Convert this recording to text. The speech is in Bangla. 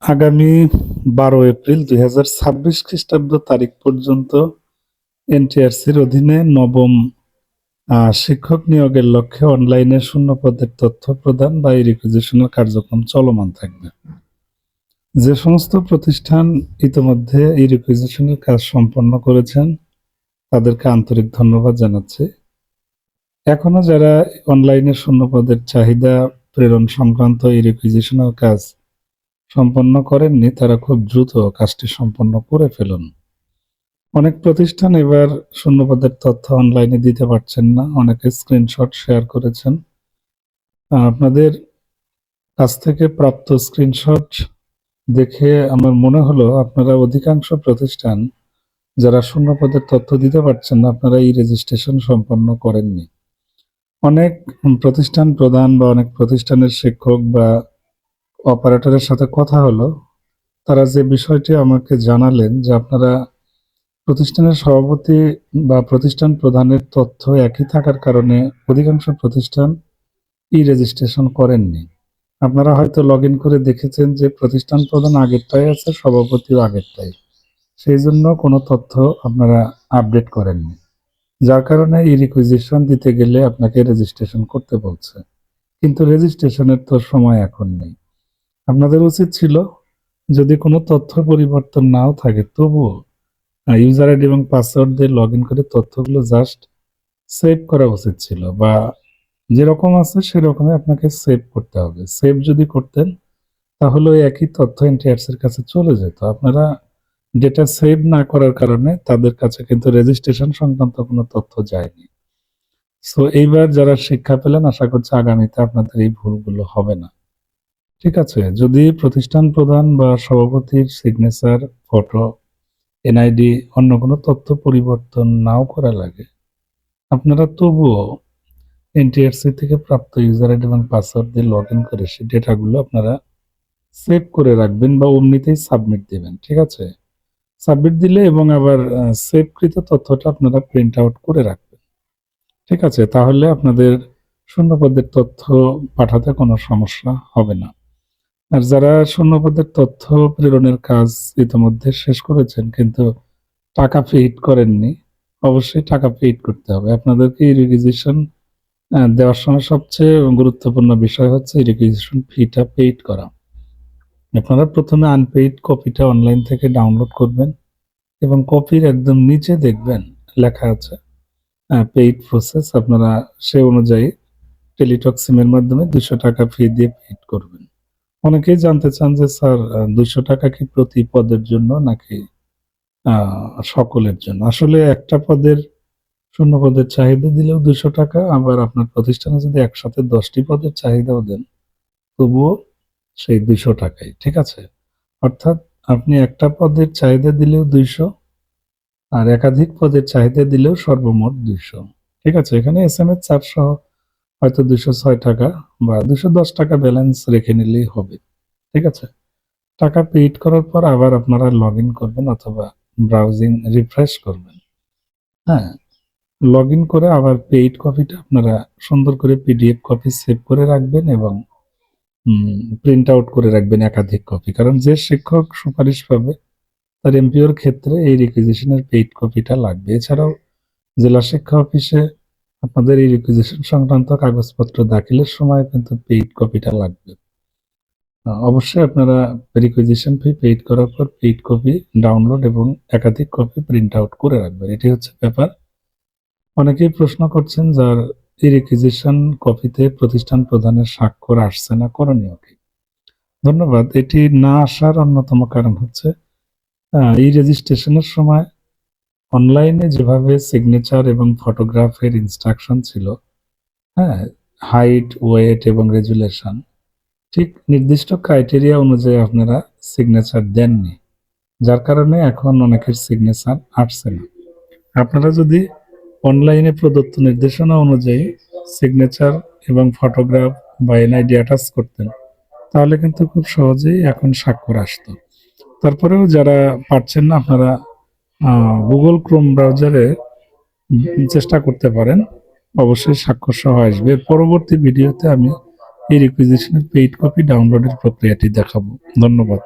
আগামী 12 এপ্রিল 2026 খ্রিস্টাব্দ তারিখ পর্যন্ত এনটিআরসির অধীনে নবম শিক্ষক নিয়োগের লক্ষ্যে অনলাইনে শূন্য পদের তথ্য প্রদান বা রিকুইজিশনের কার্যক্রম চলমান থাকবে। যে সমস্ত প্রতিষ্ঠান ইতিমধ্যে এই রিকুইজিশনের কাজ সম্পন্ন করেছেন তাদেরকে আন্তরিক ধন্যবাদ জানাচ্ছি। এখনো যারা অনলাইনে শূন্য পদের চাহিদা প্রেরণ সংক্রান্ত এই রিকুইজিশনের কাজ সম্পন্ন করেননি তারা খুব দ্রুত কাজটি সম্পন্ন করে ফেলুন। অনেক প্রতিষ্ঠান এবার শূন্যপদের তথ্য অনলাইনে দিতে পারছেন না, অনেকে স্ক্রিনশট শেয়ার করেছেন। আপনাদের কাছ থেকে প্রাপ্ত স্ক্রিনশট দেখে আমার মনে হলো আপনারা অধিকাংশ প্রতিষ্ঠান যারা শূন্যপদের তথ্য দিতে পারছেন না আপনারা এই রেজিস্ট্রেশন সম্পন্ন করেননি। অনেক প্রতিষ্ঠান প্রধান বা অনেক প্রতিষ্ঠানের শিক্ষক বা অপারেটরের সাথে কথা হলো, তারা যে বিষয়টি আমাকে জানালেন যে আপনারা প্রতিষ্ঠানের সভাপতি বা প্রতিষ্ঠান প্রধানের তথ্য একই থাকার কারণে অধিকাংশ প্রতিষ্ঠান ই রেজিস্ট্রেশন করেননি। আপনারা হয়তো লগ ইন করে দেখেছেন যে প্রতিষ্ঠান প্রধান আগেরটাই আছে, সভাপতিও আগেরটাই, সেই জন্য কোনো তথ্য আপনারা আপডেট করেননি, যার কারণে ই রিকুইজিশন দিতে গেলে আপনাকে রেজিস্ট্রেশন করতে বলছে, কিন্তু রেজিস্ট্রেশনের তো সময় এখন নেই। আপনাদের উচিত ছিল যদি কোনো তথ্য পরিবর্তন নাও থাকে তবুও ইউজার আইডি এবং পাসওয়ার্ড দিয়ে লগ ইন করে তথ্যগুলো জাস্ট সেভ করা উচিত ছিল, বা যেরকম আছে সেরকমই আপনাকে সেভ করতে হবে। সেভ যদি করতেন তাহলে ওই একই তথ্য এনটিআরসির কাছে চলে যেত। আপনারা ডেটা সেভ না করার কারণে তাদের কাছে কিন্তু রেজিস্ট্রেশন সংক্রান্ত কোনো তথ্য যায়নি। সো এইবার যারা শিক্ষা পেলেন আশা করছি আগামীতে আপনাদের এই ভুলগুলো হবে না। ঠিক আছে, যদি প্রতিষ্ঠান প্রধান বা সভাপতির সিগনেচার, ফটো, এনআইডি অন্য কোনো তথ্য পরিবর্তন নাও করা লাগে আপনারা তবুও এনটিআরসি থেকে প্রাপ্ত ইউজার আইডি এবং পাসওয়ার্ড দিয়ে লগ ইন করে সেই ডেটাগুলো আপনারা সেভ করে রাখবেন বা অমনিতেই সাবমিট দেবেন। ঠিক আছে, সাবমিট দিলে এবং আবার সেভকৃত তথ্যটা আপনারা প্রিন্ট আউট করে রাখবেন। ঠিক আছে, তাহলে আপনাদের শূন্যপদের তথ্য পাঠাতে কোনো সমস্যা হবে না। আর যারা শূন্যপদের তথ্য প্রেরণের কাজ ইতিমধ্যে শেষ করেছেন কিন্তু টাকা পেইড করেননি, অবশ্যই টাকা পেইড করতে হবে। আপনাদেরকে রিকুইজিশন দেওয়ার সময় সবচেয়ে গুরুত্বপূর্ণ বিষয় হচ্ছে রিকুইজিশন ফিটা পেইড করা। আপনারা প্রথমে আনপেইড কপিটা অনলাইন থেকে ডাউনলোড করবেন এবং কপির একদম নিচে দেখবেন লেখা আছে পেইড প্রসেস। আপনারা সে অনুযায়ী টেলিটক সিমের মাধ্যমে 200 টাকা ফি দিয়ে পেইড করবেন। অনেকেই জানতে চান যে স্যার 200 টাকা কি প্রতি পদের জন্য নাকি সকলের জন্য? আসলে একটা পদের শূন্য পদের চাহিদা দিলেও 200 টাকা, আবার আপনার প্রতিষ্ঠানে যদি একসাথে 10টি পদের চাহিদাও দেন তবুও সেই 200 টাকাই। ঠিক আছে, অর্থাৎ আপনি একটা পদের চাহিদা দিলেও 200 আর একাধিক পদের চাহিদা দিলেও সর্বমোট 200। ঠিক আছে, এখানে এসএমএস চার্জ সহ হয়তো 206 টাকা বা 210 টাকা ব্যালেন্স রেখে নিলেই হবে। ঠিক আছে, টাকা পেইড করার পর আবার আপনারা লগ ইন করবেন অথবা ব্রাউজিং রিফ্রেশ করবেন। হ্যাঁ, লগ ইন করে আবার পেইড কপিটা আপনারা সুন্দর করে পিডিএফ কপি সেভ করে রাখবেন এবং প্রিন্ট আউট করে রাখবেন একাধিক কপি, কারণ যে শিক্ষক সুপারিশ পাবে তার এমপিওর ক্ষেত্রে এই রিকুইজিশনের পেইড কপিটা লাগবে। এছাড়াও জেলা শিক্ষা অফিসে আপনাদের এই রিকুইজিশন সংক্রান্ত কাগজপত্র দাখিলের সময় কিন্তু পেইড কপিটা লাগবে। অবশ্যই আপনারা রিকুইজিশন ফি পেইড করার পর পেইড কপি ডাউনলোড এবং একাধিক কপি প্রিন্ট আউট করে রাখবেন। এটি হচ্ছে ব্যাপার। অনেকেই প্রশ্ন করছেন যার এই রিকুইজিশন কপিতে প্রতিষ্ঠান প্রধানের স্বাক্ষর আসছে না, করণীয় কি? ধন্যবাদ। এটি না আসার অন্যতম কারণ হচ্ছে এই রেজিস্ট্রেশনের সময় অনলাইনে যেভাবে সিগনেচার এবং ফটোগ্রাফের ইনস্ট্রাকশন ছিল, হ্যাঁ, হাইট, ওয়েট এবং রেজুলেশন, ঠিক নির্দিষ্ট ক্রাইটেরিয়া অনুযায়ী আপনারা সিগনেচার দেননি, যার কারণে এখন অনেকের সিগনেচার আসছে না। আপনারা যদি অনলাইনে প্রদত্ত নির্দেশনা অনুযায়ী সিগনেচার এবং ফটোগ্রাফ বা এনআইডি অ্যাটাচ করতেন তাহলে কিন্তু খুব সহজেই এখন স্বাক্ষর আসতো। তারপরেও যারা পারছেন না আপনারা গুগল ক্রোম ব্রাউজারে চেষ্টা করতে পারেন, অবশ্যই স্বাক্ষর সহ আসবে। পরবর্তী ভিডিওতে আমি এই রিকুইজিশনের পেইড কপি ডাউনলোডের প্রক্রিয়াটি দেখাবো। ধন্যবাদ।